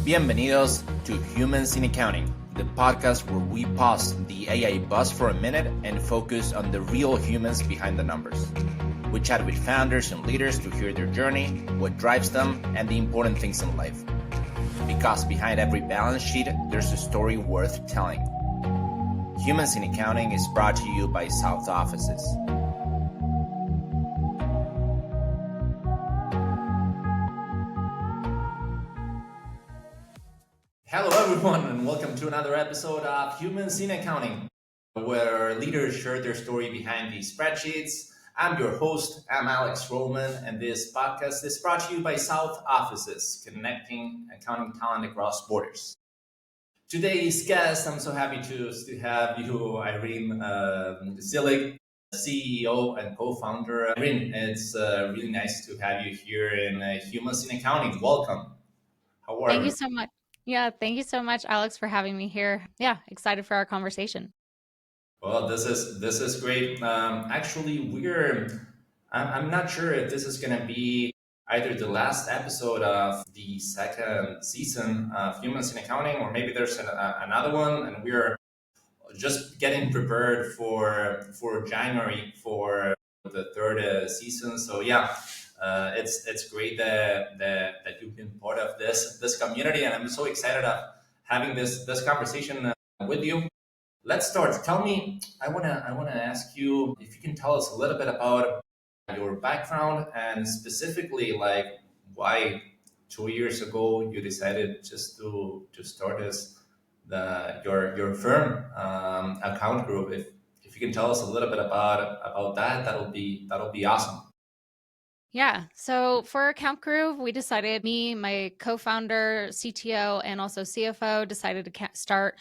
Bienvenidos to Humans in Accounting, the podcast where we pause the AI buzz for a minute and focus on the real humans behind the numbers. We chat with founders and leaders to hear their journey, what drives them, and the important things in life. Because behind every balance sheet, there's a story worth telling. Humans in Accounting is brought to you by South Offices. Hello everyone, and welcome to another episode of Humans in Accounting, where leaders share their story behind these spreadsheets. I'm your host, I'm Alex Roman, and this podcast is brought to you by South Offices, connecting accounting talent across borders. Today's guest, I'm so happy to have you, Irene Seelig, CEO and co-founder. Irene, it's really nice to have you here in Humans in Accounting. Welcome. How are you? Thank you so much. Yeah, thank you so much, Alex, for having me here. Yeah, excited for our conversation. Well, this is great. I'm not sure if this is going to be either the last episode of the second season of Humans in Accounting, or maybe there's another one, and we're just getting prepared for January for the third season. So yeah, it's great that you've been part of this community, and I'm so excited of having this conversation with you. Let's start. Tell me, I wanna ask you if you can tell us a little bit about your background and specifically like why 2 years ago you decided just to start your firm account group. If you can tell us a little bit about that, that'll be awesome. Yeah, so for Account Groove, we decided, me, my co-founder, CTO, and also CFO decided to start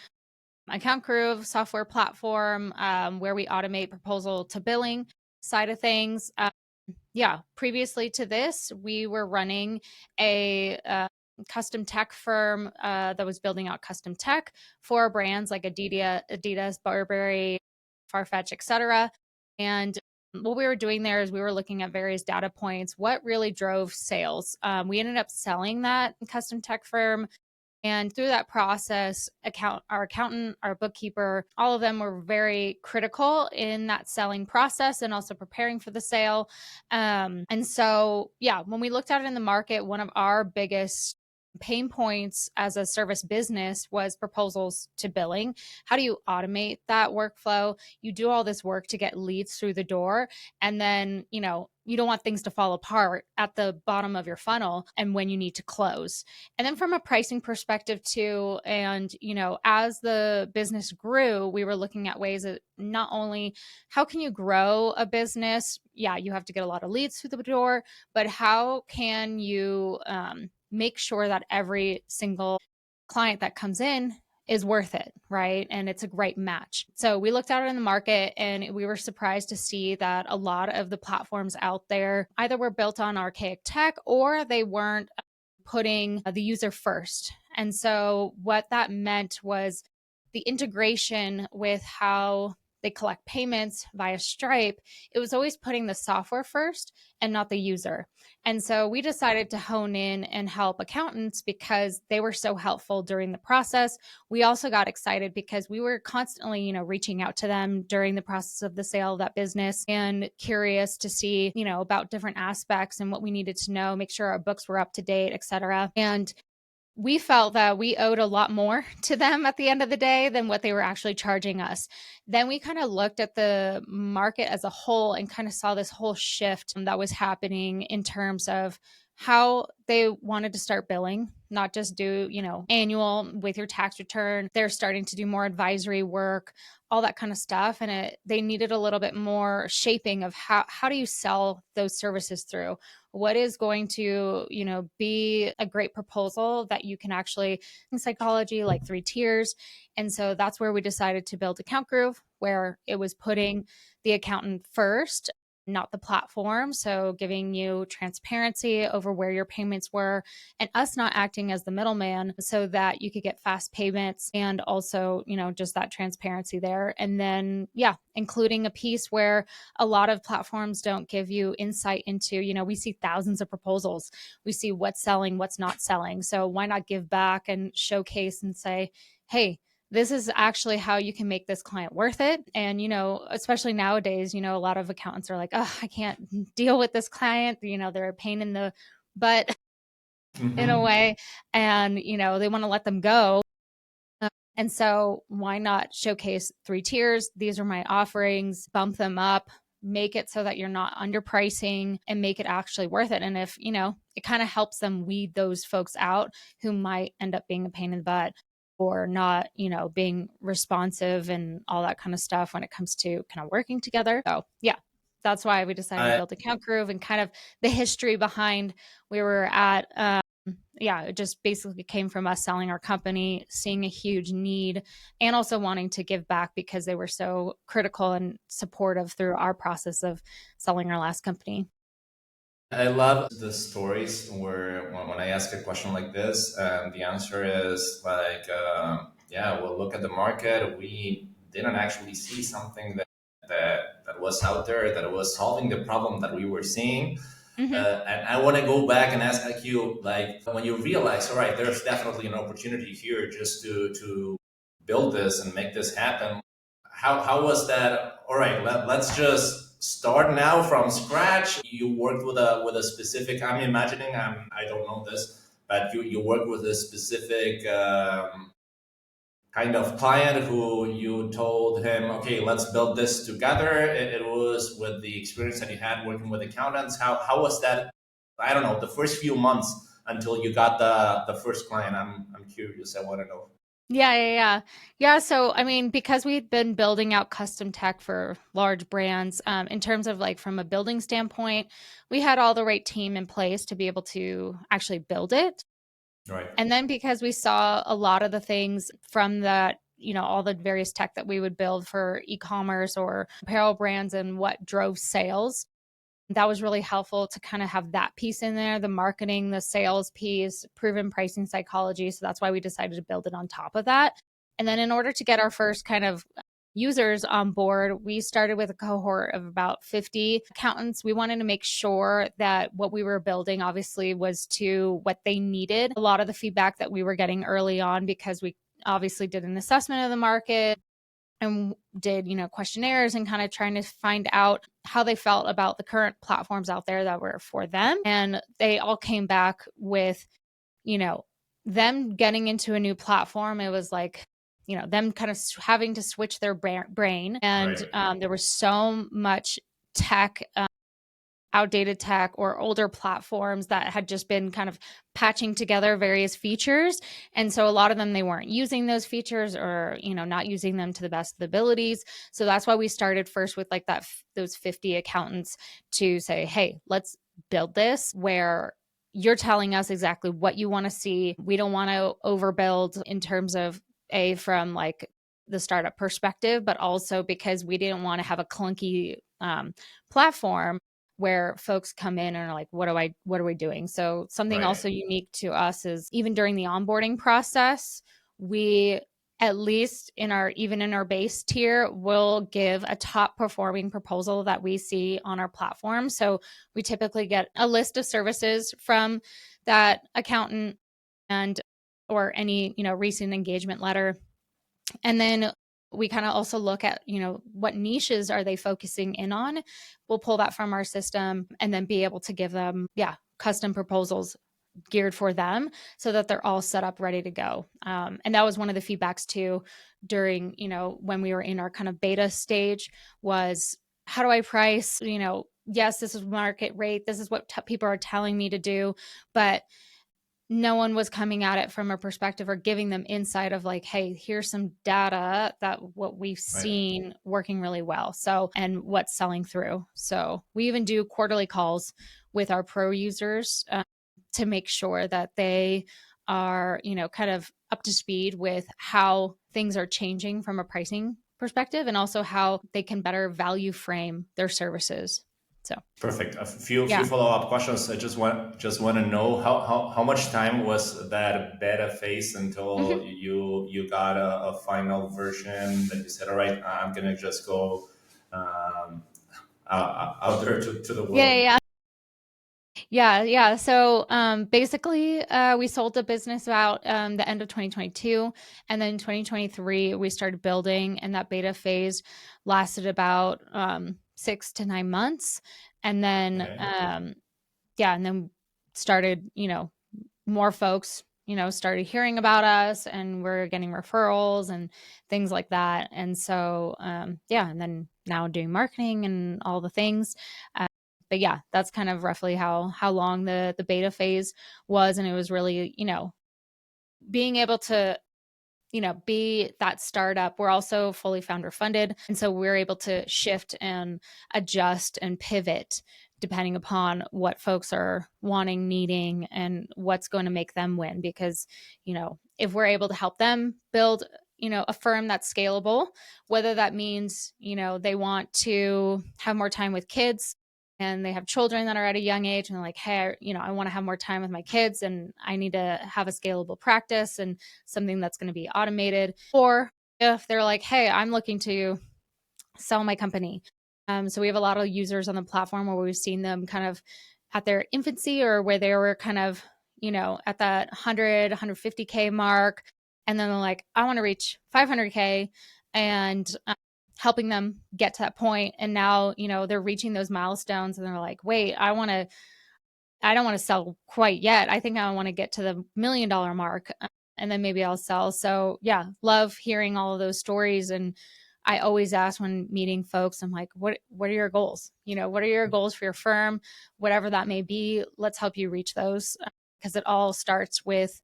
Account Groove software platform where we automate proposal to billing side of things. Previously to this, we were running a custom tech firm that was building out custom tech for brands like Adidas, Burberry, Farfetch, etc. And what we were doing there is we were looking at various data points. What really drove sales? We ended up selling that custom tech firm. And through that process, our accountant, our bookkeeper, all of them were very critical in that selling process and also preparing for the sale. When we looked at it in the market, one of our biggest pain points as a service business was proposals to billing. How do you automate that workflow? You do all this work to get leads through the door, and then, you don't want things to fall apart at the bottom of your funnel and when you need to close. And then from a pricing perspective too, and as the business grew, we were looking at ways that not only how can you grow a business, you have to get a lot of leads through the door, but how can you make sure that every single client that comes in is worth it, right? And it's a great match. So we looked at it in the market and we were surprised to see that a lot of the platforms out there either were built on archaic tech or they weren't putting the user first. And so what that meant was the integration with how they collect payments via Stripe, it was always putting the software first and not the user. And so we decided to hone in and help accountants because they were so helpful during the process. We also got excited because we were constantly, reaching out to them during the process of the sale of that business and curious to see, about different aspects and what we needed to know, make sure our books were up to date, et cetera. And we felt that we owed a lot more to them at the end of the day than what they were actually charging us. Then we kind of looked at the market as a whole and kind of saw this whole shift that was happening in terms of how they wanted to start billing, not just do, annual with your tax return. They're starting to do more advisory work, all that kind of stuff. And they needed a little bit more shaping of how do you sell those services through? What is going to, be a great proposal that you can actually, in psychology, like 3 tiers. And so that's where we decided to build Account Groove, where it was putting the accountant first, not the platform. So giving you transparency over where your payments were and us not acting as the middleman so that you could get fast payments and also, just that transparency there. And then, yeah, including a piece where a lot of platforms don't give you insight into, we see thousands of proposals. We see what's selling, what's not selling. So why not give back and showcase and say, hey, this is actually how you can make this client worth it. And, especially nowadays, a lot of accountants are like, oh, I can't deal with this client. They're a pain in the butt in a Hmm. way. And, they want to let them go. And so why not showcase 3 tiers? These are my offerings, bump them up, make it so that you're not underpricing and make it actually worth it. And if, it kind of helps them weed those folks out who might end up being a pain in the butt or not, being responsive and all that kind of stuff when it comes to kind of working together. So, yeah, that's why we decided to I build Account Groove and kind of the history behind where we're at. Yeah, it just basically came from us selling our company, seeing a huge need, and also wanting to give back because they were so critical and supportive through our process of selling our last company. I love the stories where when I ask a question like this, the answer is like, yeah, we'll look at the market. We didn't actually see something that was out there that was solving the problem that we were seeing. Hmm. And I want to go back and ask like you, like when you realize, all right, there's definitely an opportunity here just to build this and make this happen. How was that? All right, let's just start now from scratch. You worked with a specific. I'm imagining. I don't know this, but you worked with a specific kind of client who you told him, okay, let's build this together. It was with the experience that you had working with accountants. How was that? I don't know, the first few months until you got the first client. I'm curious. I want to know. Yeah, yeah, yeah. Yeah, so I mean, because we've been building out custom tech for large brands, in terms of like from a building standpoint, we had all the right team in place to be able to actually build it. Right. And then because we saw a lot of the things from that, all the various tech that we would build for e-commerce or apparel brands and what drove sales, that was really helpful to kind of have that piece in there, the marketing, the sales piece, proven pricing psychology. So that's why we decided to build it on top of that. And then in order to get our first kind of users on board, we started with a cohort of about 50 accountants. We wanted to make sure that what we were building obviously was to what they needed. A lot of the feedback that we were getting early on, because we obviously did an assessment of the market and did, questionnaires and kind of trying to find out how they felt about the current platforms out there that were for them. And they all came back with, you know, them getting into a new platform. It was like, them kind of having to switch their brain. And Right. there was so much tech, outdated tech or older platforms that had just been kind of patching together various features. And so a lot of them, they weren't using those features or, not using them to the best of the abilities. So that's why we started first with like those 50 accountants to say, hey, let's build this where you're telling us exactly what you want to see. We don't want to overbuild in terms of from like the startup perspective, but also because we didn't want to have a clunky platform where folks come in and are like, what are we doing? So something Right. also unique to us is even during the onboarding process, we at least even in our base tier will give a top performing proposal that we see on our platform. So we typically get a list of services from that accountant and or any, recent engagement letter. And then we kind of also look at, what niches are they focusing in on? We'll pull that from our system and then be able to give them, yeah, custom proposals geared for them so that they're all set up ready to go. And that was one of the feedbacks too during, when we were in our kind of beta stage was how do I price? Yes, this is market rate. This is what people are telling me to do. But no one was coming at it from a perspective or giving them insight of like, hey, here's some data that what we've Right. seen working really well. So, and what's selling through. So we even do quarterly calls with our pro users to make sure that they are, kind of up to speed with how things are changing from a pricing perspective and also how they can better value frame their services. So Perfect. A few yeah. follow up questions. I just want to know how much time was that beta phase until Hmm. you got a final version that you said, all right, I'm gonna just go um, out there to the Yeah, world. yeah, yeah. So basically, we sold the business about the end of 2022. And then 2023, we started building, and that beta phase lasted about 6 to 9 months. And then, Okay. yeah, and then started, more folks, started hearing about us, and we're getting referrals and things like that. And so, yeah, and then now doing marketing and all the things. Uh, but yeah, that's kind of roughly how long the beta phase was, and it was really, being able to be that startup. We're also fully founder funded. And so we're able to shift and adjust and pivot depending upon what folks are wanting, needing, and what's going to make them win. Because, if we're able to help them build, a firm that's scalable, whether that means, they want to have more time with kids and they have children that are at a young age and they're like, hey, I want to have more time with my kids and I need to have a scalable practice and something that's going to be automated. Or if they're like, hey, I'm looking to sell my company. So we have a lot of users on the platform where we've seen them kind of at their infancy or where they were kind of, at that 100, 150K mark. And then they're like, I want to reach 500K and helping them get to that point. And now, they're reaching those milestones and they're like, wait, I don't want to sell quite yet. I think I want to get to the $1 million mark and then maybe I'll sell. So, yeah, love hearing all of those stories. And I always ask when meeting folks, I'm like, what are your goals? What are your goals for your firm? Whatever that may be, let's help you reach those because it all starts with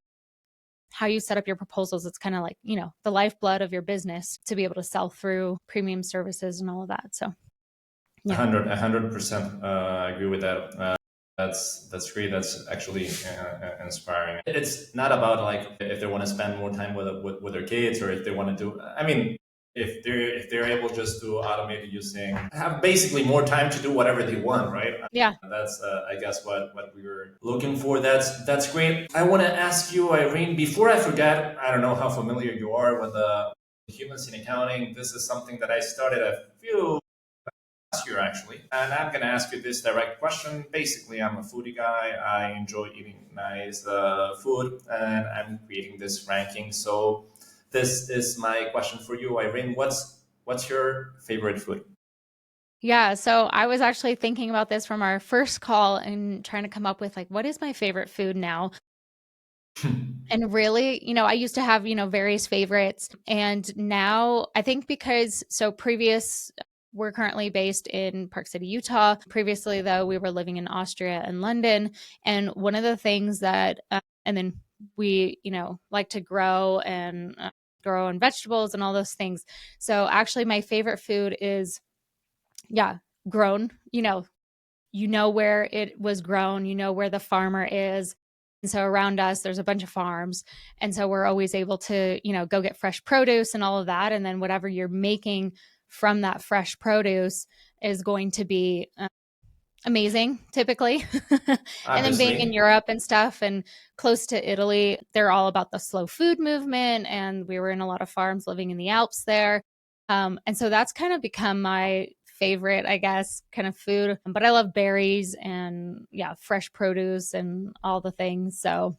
how you set up your proposals. It's kind of like, the lifeblood of your business to be able to sell through premium services and all of that. So, yeah. 100% agree with that. That's great. That's actually inspiring. It's not about like if they want to spend more time with their kids or if they want to do. I mean, if they're able just to automate it using have basically more time to do whatever they want, right? Yeah. That's I guess what we were looking for. That's great. I want to ask you, Irene, before I forget. I don't know how familiar you are with the humans in accounting. This is something that I started a few last year actually, and I'm gonna ask you this direct question. Basically, I'm a foodie guy. I enjoy eating nice food, and I'm creating this ranking. So, this is my question for you, Irene. What's your favorite food? Yeah, so I was actually thinking about this from our first call and trying to come up with like what is my favorite food now? And really, I used to have, various favorites. And now I think because we're currently based in Park City, Utah. Previously, though, we were living in Austria and London. And one of the things and then we, like to grow and vegetables and all those things. So actually, my favorite food is, yeah, grown, where it was grown, where the farmer is. And so around us, there's a bunch of farms. And so we're always able to, go get fresh produce and all of that. And then whatever you're making from that fresh produce is going to be amazing, typically. And then being in Obviously. Europe and stuff and close to Italy, they're all about the slow food movement. And we were in a lot of farms living in the Alps there. And so that's kind of become my favorite, I guess, kind of food. But I love berries and, yeah, fresh produce and all the things. So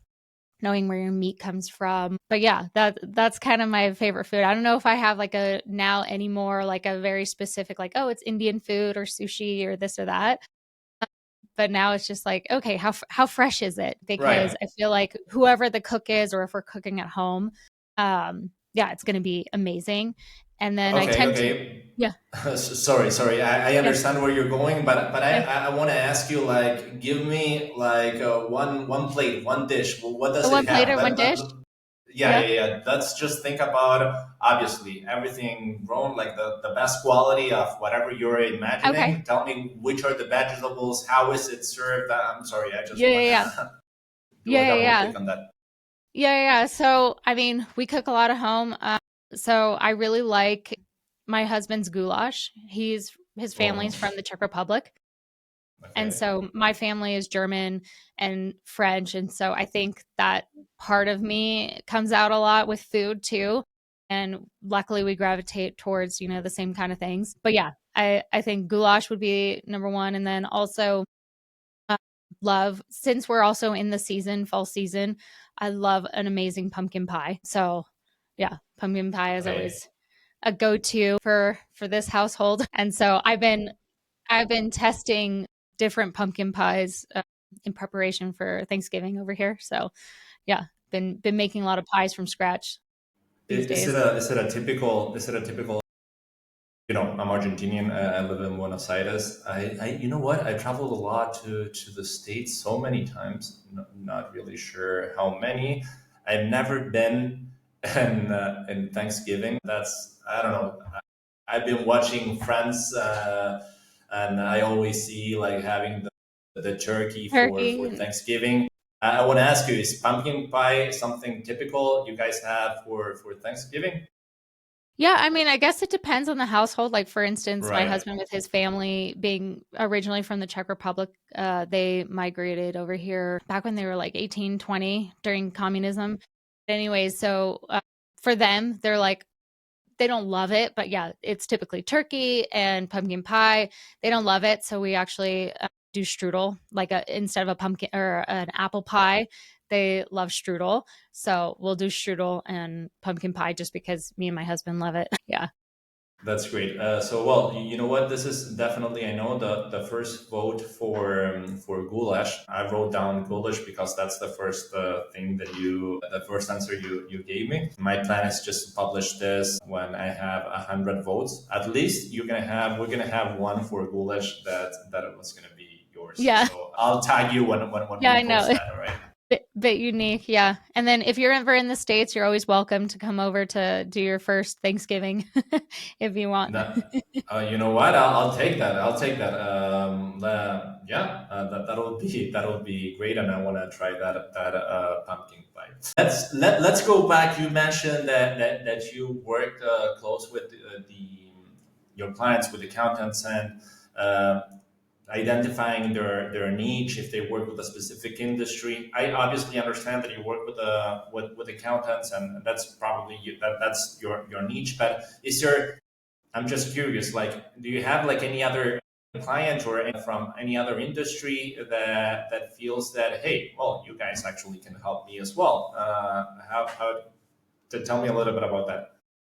knowing where your meat comes from. But yeah, that's kind of my favorite food. I don't know if I have like a now anymore, like a very specific, like, oh, it's Indian food or sushi or this or that. But now it's just like, okay, how fresh is it? Because Right. I feel like whoever the cook is, or if we're cooking at home, yeah, it's going to be amazing. And then I Okay. tend to, Okay. yeah, Sorry. I yeah, understand where you're going, but yeah. I want to ask you like, give me like one plate, one dish. Well, what The does it one plate have? or one dish. Yeah, Yeah. yeah, yeah. Let's just think about obviously everything grown like the best quality of whatever you're Okay. imagining. Tell me which are the vegetables, how is it served? I'm sorry, I just Yeah. Yeah. want Yeah. to do Yeah. a Yeah. double Yeah. click on that. Yeah. Yeah. So, I mean, we cook a lot at home. So I really like my husband's goulash. His family's Oh, from the Czech Republic. And Okay. so my family is German and French. And so I think that part of me comes out a lot with food too. And luckily we gravitate towards, the same kind of things. But yeah, I think goulash would be number one. And then also uh, love, since we're also in the season, fall season, I love an amazing pumpkin pie. So yeah, pumpkin pie is Okay. always a go-to for this household. And so I've been testing different pumpkin pies in preparation for Thanksgiving over here. So yeah, been making a lot of pies from scratch these Is it days. a typical I'm Argentinian. I live in Buenos Aires. You know what? I traveled a lot to the States so many times. Not really sure how many. I've never been in Thanksgiving. That's I don't know. I've been watching Friends, and I always see like having the turkey for Turkey. Thanksgiving. I want to ask you: is pumpkin pie something typical you guys have for Thanksgiving? Yeah, I mean, I guess it depends on the household. Like for instance, my Right. husband with his family being originally from the Czech Republic, they migrated over here back when they were like 18, 20 during communism. Anyways, so for them, they're like they don't love it, but yeah, it's typically turkey and pumpkin pie. They don't love it, so we actually do strudel, like instead of a pumpkin or an apple pie. They love strudel, so we'll do strudel and pumpkin pie just because me and my husband love it. Yeah, That's great. Well, you know what? This is definitely, I know the first vote for goulash. I wrote down goulash because that's the first thing the first answer you gave me. My plan is just to publish this when I have 100 votes. At least we're gonna have one for goulash that it was gonna be yours. yeah, So I'll tag you when yeah. we I know. post that. All right. Bit unique, yeah. And then if you're ever in the States, you're always welcome to come over to do your first Thanksgiving if you want. You know what? I'll take that. I'll take that. Yeah, that'll be great, and I want to try that pumpkin pie. Let's go back. You mentioned that you work close with the your clients, with accountants, and uh, identifying their niche if they work with a specific industry. I obviously understand that you work with accountants, and that's probably that's your niche. But is there I'm just curious, like, do you have like any other client or from any other industry that feels that, hey, well, you guys actually can help me as well? How to tell me a little bit about that,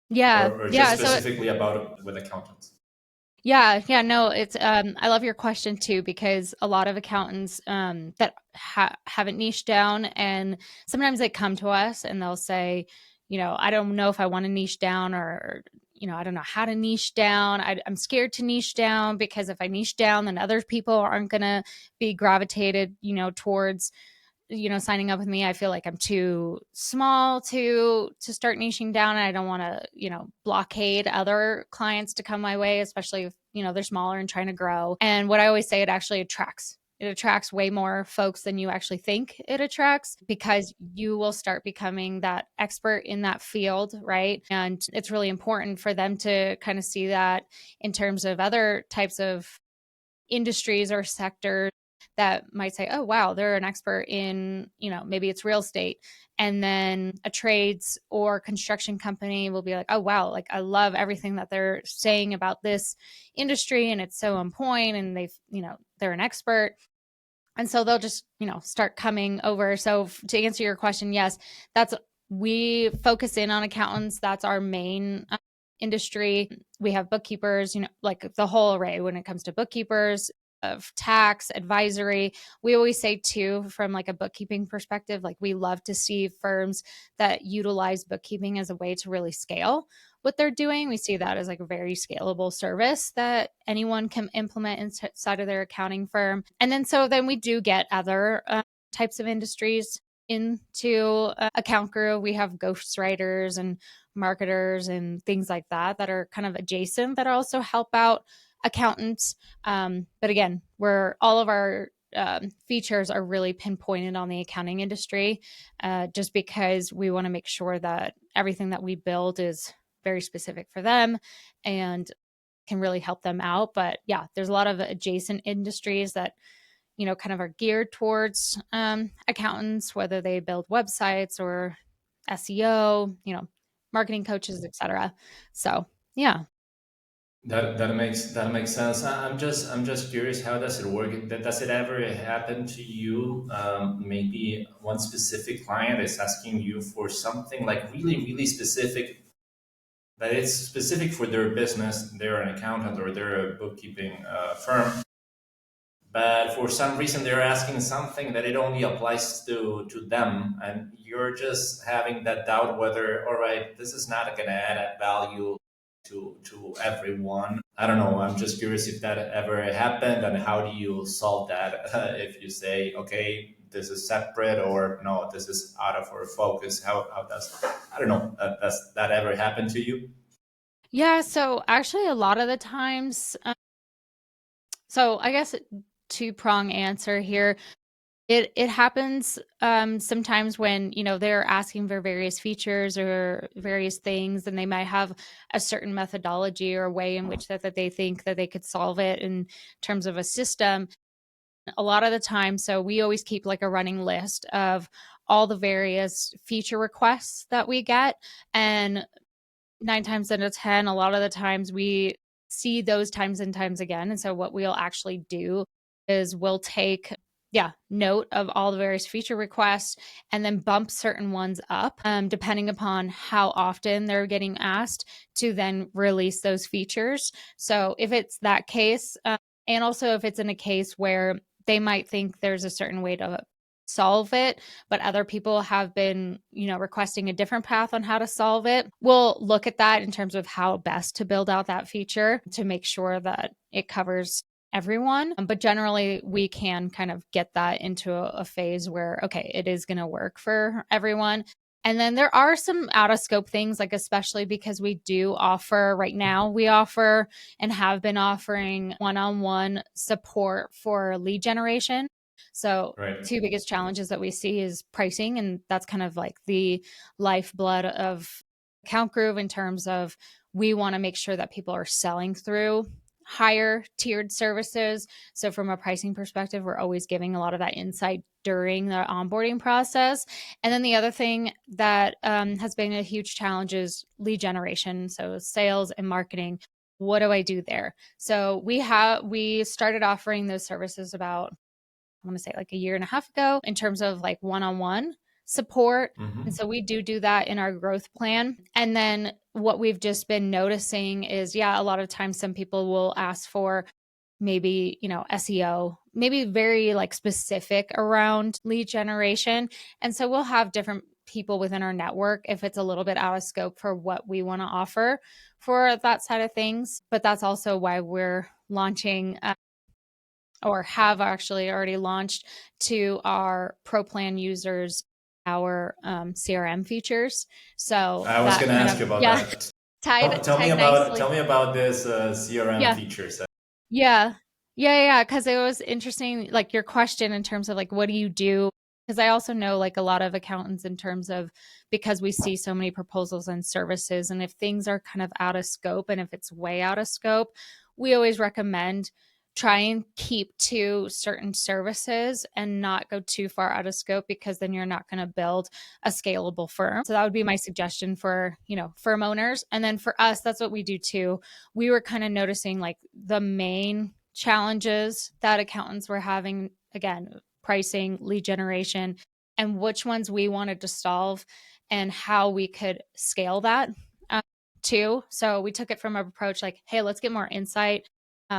Yeah, or just yeah. So specifically about with accountants? yeah, yeah, no, it's I love your question too because a lot of accountants that haven't niched down and sometimes they come to us and they'll say, I don't know if I want to niche down or I don't know how to niche down. I'm scared to niche down because if I niche down, then other people aren't going to be gravitated, towards signing up with me. I feel like I'm too small to start niching down and I don't want to blockade other clients to come my way, especially if they're smaller and trying to grow. And what I always say, it attracts way more folks than you actually think it attracts because you will start becoming that expert in that field, right? And it's really important for them to kind of see that in terms of other types of industries or sectors that might say, oh, wow, they're an expert in, maybe it's real estate. And then a trades or construction company will be like, oh, wow, like I love everything that they're saying about this industry and it's so on point and they're an expert. And so they'll just, start coming over. So to answer your question, yes, we focus in on accountants. That's our main industry. We have bookkeepers, like the whole array when it comes to bookkeepers, of tax advisory. We always say too, from like a bookkeeping perspective, like we love to see firms that utilize bookkeeping as a way to really scale what they're doing. We see that as like a very scalable service that anyone can implement inside of their accounting firm. And then we do get other types of industries into account group. We have ghostwriters and marketers and things like that are kind of adjacent that also help out accountants. But again, we're all of our features are really pinpointed on the accounting industry, just because we want to make sure that everything that we build is very specific for them and can really help them out. But yeah, there's a lot of adjacent industries that, kind of are geared towards accountants, whether they build websites or SEO, marketing coaches, etc. So yeah. That makes sense. I'm just curious. How does it work? Does it ever happen to you? Maybe one specific client is asking you for something like really really specific, that it's specific for their business. They're an accountant or they're a bookkeeping firm, but for some reason they're asking something that it only applies to them, and you're just having that doubt whether, all right, this is not going to add value to everyone. I don't know, I'm just curious if that ever happened, and how do you solve that if you say, okay, this is separate, or no, this is out of our focus. How does, I don't know, does that ever happen to you? Yeah, so actually a lot of the times, so I guess two-prong answer here. It happens sometimes when, they're asking for various features or various things, and they might have a certain methodology or way in which that they think that they could solve it in terms of a system. A lot of the time, so we always keep like a running list of all the various feature requests that we get. And 9 times out of 10, a lot of the times we see those times and times again. And so what we'll actually do is we'll take, yeah, note of all the various feature requests and then bump certain ones up, depending upon how often they're getting asked to then release those features. So if it's that case, and also if it's in a case where they might think there's a certain way to solve it, but other people have been, requesting a different path on how to solve it. We'll look at that in terms of how best to build out that feature to make sure that it covers everyone. But generally, we can kind of get that into a phase where, okay, it is going to work for everyone. And then there are some out of scope things, like especially because we do offer right now, we offer and have been offering one-on-one support for lead generation. So Right. two biggest challenges that we see is pricing, and that's kind of like the lifeblood of Account Groove in terms of we want to make sure that people are selling through higher tiered services. So from a pricing perspective, we're always giving a lot of that insight during the onboarding process. And then the other thing that has been a huge challenge is lead generation. So sales and marketing. What do I do there? So we started offering those services about, I want to say like a year and a half ago, in terms of like one-on-one support. And Hmm. so we do that in our growth plan. And then what we've just been noticing is, yeah, a lot of times some people will ask for maybe, SEO, maybe very like specific around lead generation. And so we'll have different people within our network if it's a little bit out of scope for what we want to offer for that side of things. But that's also why we're launching or have actually already launched to our pro plan users our CRM features. So I was that going to kind ask of, you about yeah, that. tied Tell me tied about nicely. tell me about this CRM Yeah. features. Yeah. Yeah. Because it was interesting, like your question in terms of like, what do you do? Because I also know like a lot of accountants in terms of, because we see so many proposals and services, and if things are kind of out of scope and if it's way out of scope, we always recommend try and keep to certain services and not go too far out of scope, because then you're not going to build a scalable firm. So that would be my suggestion for, firm owners. And then for us, that's what we do too. We were kind of noticing like the main challenges that accountants were having, again, pricing, lead generation, and which ones we wanted to solve and how we could scale that um, too. So we took it from an approach like, hey, let's get more insight.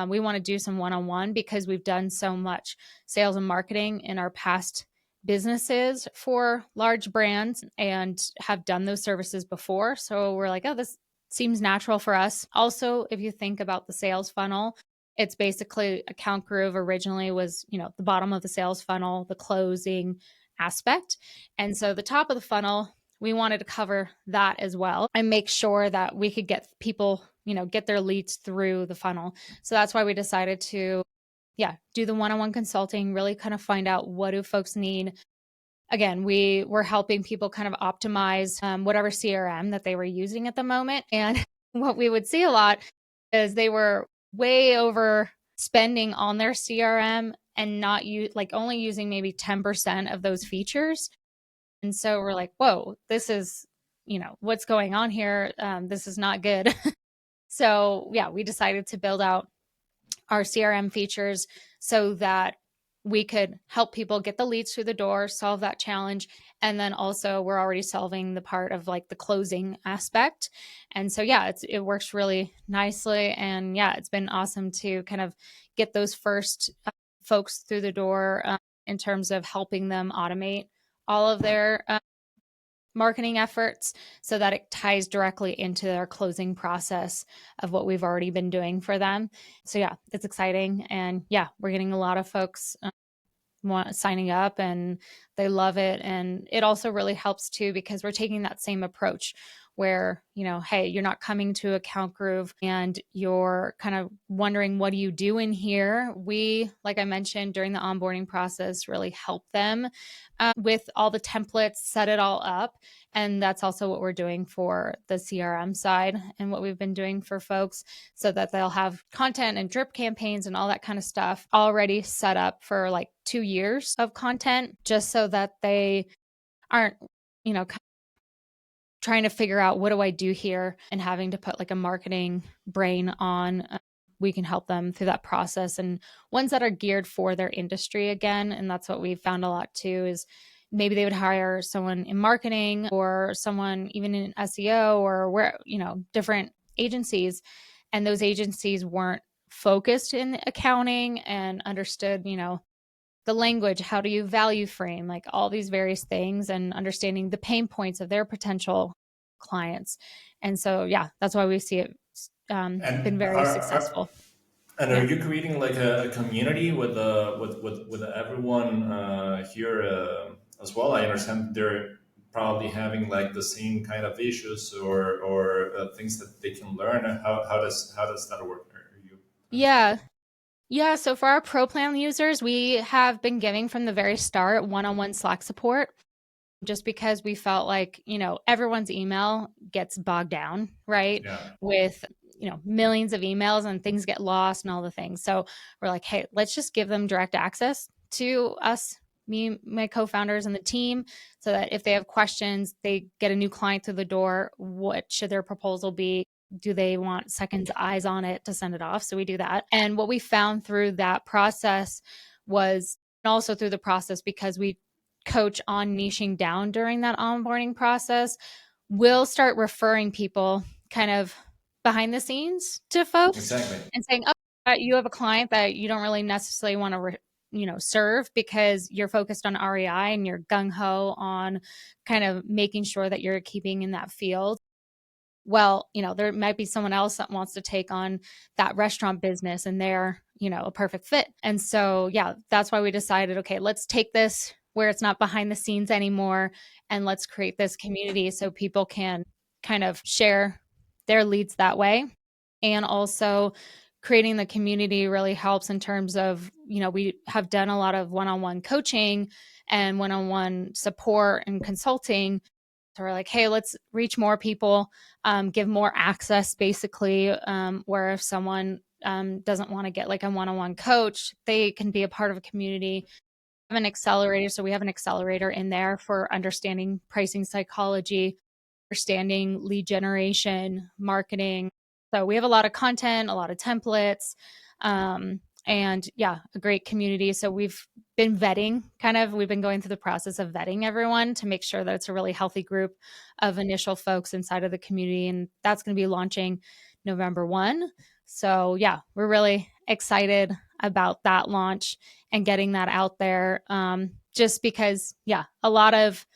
We want to do some one-on-one because we've done so much sales and marketing in our past businesses for large brands and have done those services before. So we're like, oh, this seems natural for us. Also, if you think about the sales funnel, it's basically Account Groove originally was, the bottom of the sales funnel, the closing aspect. And so the top of the funnel, we wanted to cover that as well and make sure that we could get people, get their leads through the funnel. So that's why we decided to, yeah, do the one-on-one consulting, really kind of find out what do folks need. Again, we were helping people kind of optimize whatever CRM that they were using at the moment. And what we would see a lot because they were way over spending on their CRM and not like only using maybe 10% of those features. And so we're like, whoa, this is, what's going on here? This is not good. So yeah, we decided to build out our CRM features so that we could help people get the leads through the door, solve that challenge. And then also we're already solving the part of like the closing aspect. And so, yeah, it works really nicely. And yeah, it's been awesome to kind of get those first folks through the door in terms of helping them automate all of their marketing efforts so that it ties directly into their closing process of what we've already been doing for them. So yeah, it's exciting. And yeah, we're getting a lot of folks signing up and they love it. And it also really helps too, because we're taking that same approach where, hey, you're not coming to Account Groove and you're kind of wondering, what do you do in here? We, like I mentioned during the onboarding process, really help them with all the templates, set it all up. And that's also what we're doing for the CRM side and what we've been doing for folks so that they'll have content and drip campaigns and all that kind of stuff already set up for like 2 years of content, just so that they aren't, trying to figure out, what do I do here, and having to put like a marketing brain on. We can help them through that process, and ones that are geared for their industry again. And that's what we've found a lot too, is maybe they would hire someone in marketing or someone even in SEO or where, different agencies. And those agencies weren't focused in accounting and understood, the language, how do you value frame, like all these various things, and understanding the pain points of their potential clients. And so, yeah, that's why we see it been And very successful. are Yeah. you creating like a community with with everyone here as well? I understand they're probably having like the same kind of issues or things that they can learn. How does that work? Are you? Yeah. Yeah. So for our Pro Plan users, we have been giving from the very start one-on-one Slack support, just because we felt like, everyone's email gets bogged down, right? Yeah. With, millions of emails and things get lost and all the things. So we're like, hey, let's just give them direct access to us, me, my co-founders and the team, so that if they have questions, they get a new client through the door. What should their proposal be? Do they want second eyes on it to send it off? So we do that. And what we found through that process was, and also through the process, because we coach on niching down during that onboarding process, we'll start referring people kind of behind the scenes to folks Exactly. and saying, oh, you have a client that you don't really necessarily want to serve because you're focused on REI and you're gung-ho on kind of making sure that you're keeping in that field. Well, there might be someone else that wants to take on that restaurant business and they're, a perfect fit. And so, yeah, that's why we decided, okay, let's take this where it's not behind the scenes anymore, and let's create this community so people can kind of share their leads that way. And also, creating the community really helps in terms of, we have done a lot of one-on-one coaching and one-on-one support and consulting. So we're like, hey, let's reach more people, give more access, basically, where if someone doesn't want to get like a one-on-one coach, they can be a part of a community. We have an accelerator. So we have an accelerator in there for understanding pricing psychology, understanding lead generation, marketing. So we have a lot of content, a lot of templates, and yeah, a great community. So we've been we've been going through the process of vetting everyone to make sure that it's a really healthy group of initial folks inside of the community. And that's going to be launching November 1. So yeah, we're really excited about that launch and getting that out there. Just because, yeah, a lot of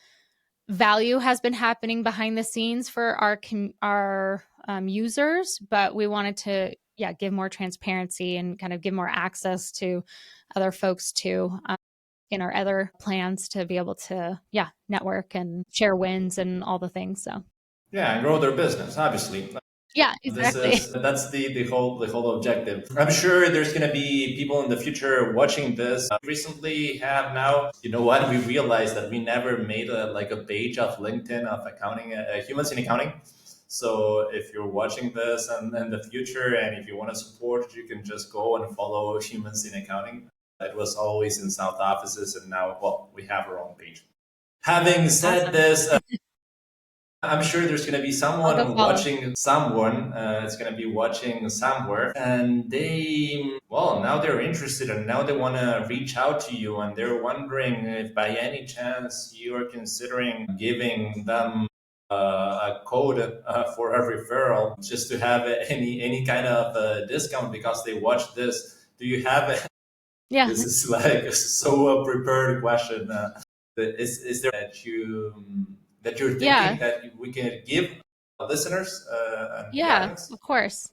value has been happening behind the scenes for our users, but we wanted to, yeah, give more transparency and kind of give more access to other folks too, in our other plans to be able to, yeah, network and share wins and all the things. So Yeah, and grow their business, obviously. yeah, This exactly. is that's the whole objective. I'm sure there's gonna be people in the future watching this. We recently have now, you know what? We realized that we never made a page of LinkedIn of accounting, humans in accounting. So if you're watching this and in the future, and if you want to support, you can just go and follow Humans in Accounting. It was always in South offices, and now, well, we have our own page. Having said Awesome. this, I'm sure there's going to be I'll go someone follow. watching someone. It's going to be watching somewhere, and they, well, now they're interested, and now they want to reach out to you, and they're wondering if by any chance you are considering giving them a code for a referral, just to have any kind of discount because they watch this. Do you have it? Yeah. This is like so a prepared question. Is there that you're Yeah. thinking that we can give listeners and the Yeah, audience? of course.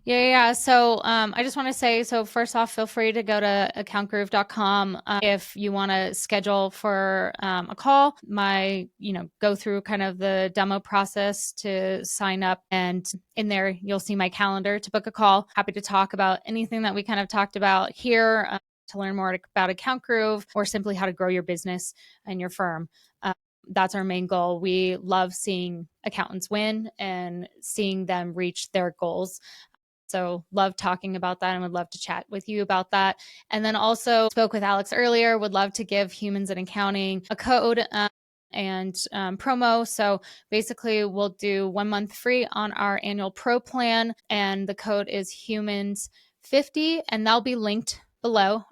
Yeah. So I just want to say, so first off, feel free to go to accountgroove.com if you want to schedule for a call. Go through kind of the demo process to sign up. And in there, you'll see my calendar to book a call. Happy to talk about anything that we kind of talked about here, to learn more about Account Groove, or simply how to grow your business and your firm. That's our main goal. We love seeing accountants win and seeing them reach their goals. So love talking about that and would love to chat with you about that. And then also spoke with Alex earlier, would love to give Humans in Accounting a code and promo. So basically we'll do 1 month free on our annual pro plan, and the code is humans50, and that'll be linked below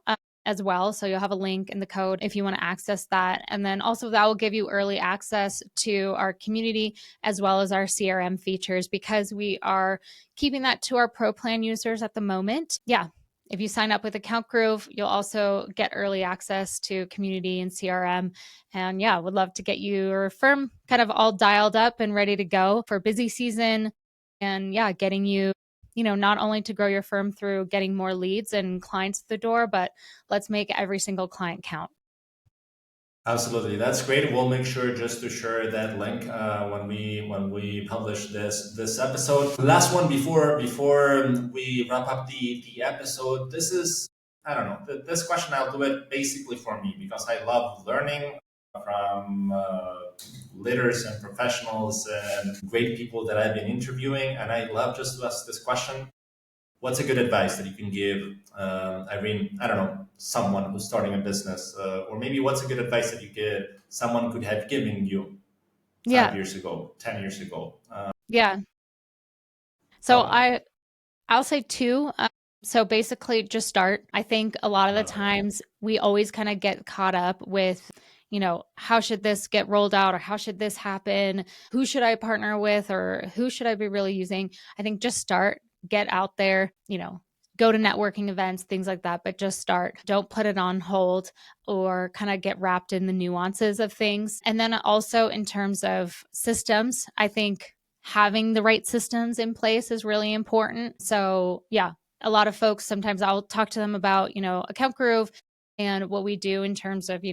as well. So you'll have a link in the code if you want to access that. And then also that will give you early access to our community as well as our CRM features, because we are keeping that to our pro plan users at the moment. Yeah. If you sign up with Account Groove, you'll also get early access to community and CRM. And yeah, would love to get your firm kind of all dialed up and ready to go for busy season. And yeah, getting you, not only to grow your firm through getting more leads and clients at the door, but let's make every single client count. Absolutely, that's great. We'll make sure just to share that link when we publish this episode. Last one before we wrap up the episode. This is, I don't know, this question. I'll do it basically for me because I love learning from leaders and professionals and great people that I've been interviewing, and I love just to ask this question. What's a good advice that you can give, Irene? I don't know, someone who's starting a business, or maybe what's a good advice that someone could have given you Yeah. 5 years ago, 10 years ago? Yeah. So Tell me. I'll say two. So basically, just start. I think a lot of the Love it. times we always kind of get caught up with, how should this get rolled out, or how should this happen? Who should I partner with, or who should I be really using? I think just start, get out there, go to networking events, things like that, but just start. Don't put it on hold or kind of get wrapped in the nuances of things. And then also in terms of systems, I think having the right systems in place is really important. So, yeah, a lot of folks, sometimes I'll talk to them about, Account Groove and what we do in terms of,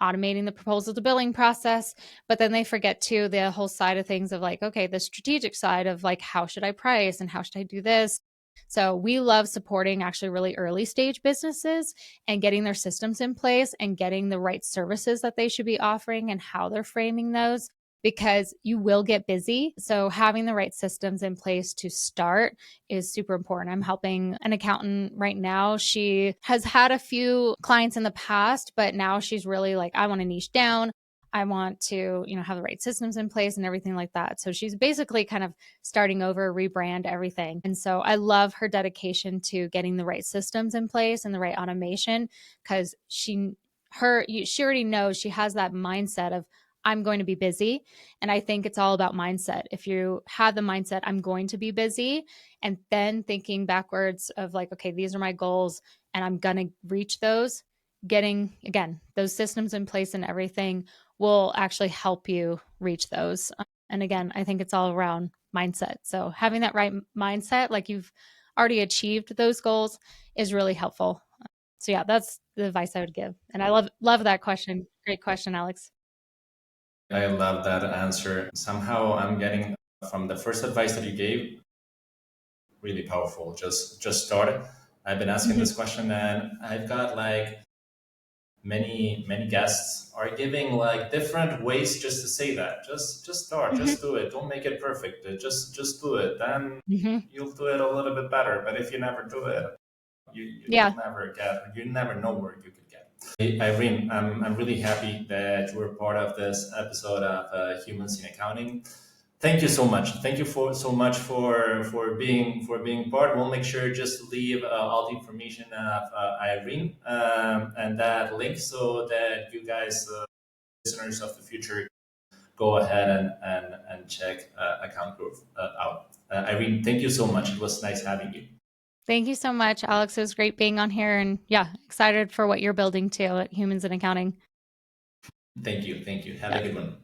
automating the proposal to billing process. But then they forget too the whole side of things of like, okay, the strategic side of like, how should I price and how should I do this? So we love supporting actually really early stage businesses and getting their systems in place and getting the right services that they should be offering and how they're framing those, because you will get busy. So having the right systems in place to start is super important. I'm helping an accountant right now. She has had a few clients in the past, but now she's really like, I want to niche down. I want to, have the right systems in place and everything like that. So she's basically kind of starting over, rebrand everything. And so I love her dedication to getting the right systems in place and the right automation, because she already knows, she has that mindset of, I'm going to be busy. And I think it's all about mindset. If you have the mindset, I'm going to be busy, and then thinking backwards of like, okay, these are my goals and I'm going to reach those, getting, again, those systems in place and everything will actually help you reach those. And again, I think it's all around mindset. So having that right mindset, like you've already achieved those goals, is really helpful. So yeah, that's the advice I would give. And I love that question. Great question, Alex. I love that answer. Somehow I'm getting from the first advice that you gave really powerful. Just start. I've been asking Mhm. this question, and I've got like many guests are giving like different ways just to say that. Just start, Hmm. just do it. Don't make it perfect. Just do it. Then Hmm. you'll do it a little bit better. But if you never do it, Yeah. you'll never get. You never know where you could get. Hey, Irene, I'm really happy that you were part of this episode of Humans in Accounting. Thank you so much. Thank you for so much for being part. We'll make sure just to leave all the information of Irene and that link so that you guys, listeners of the future, go ahead and check account growth out. Irene, thank you so much. It was nice having you. Thank you so much, Alex. It was great being on here. And yeah, excited for what you're building too at Humans in Accounting. Thank you. Thank you. Have a Yeah. good one.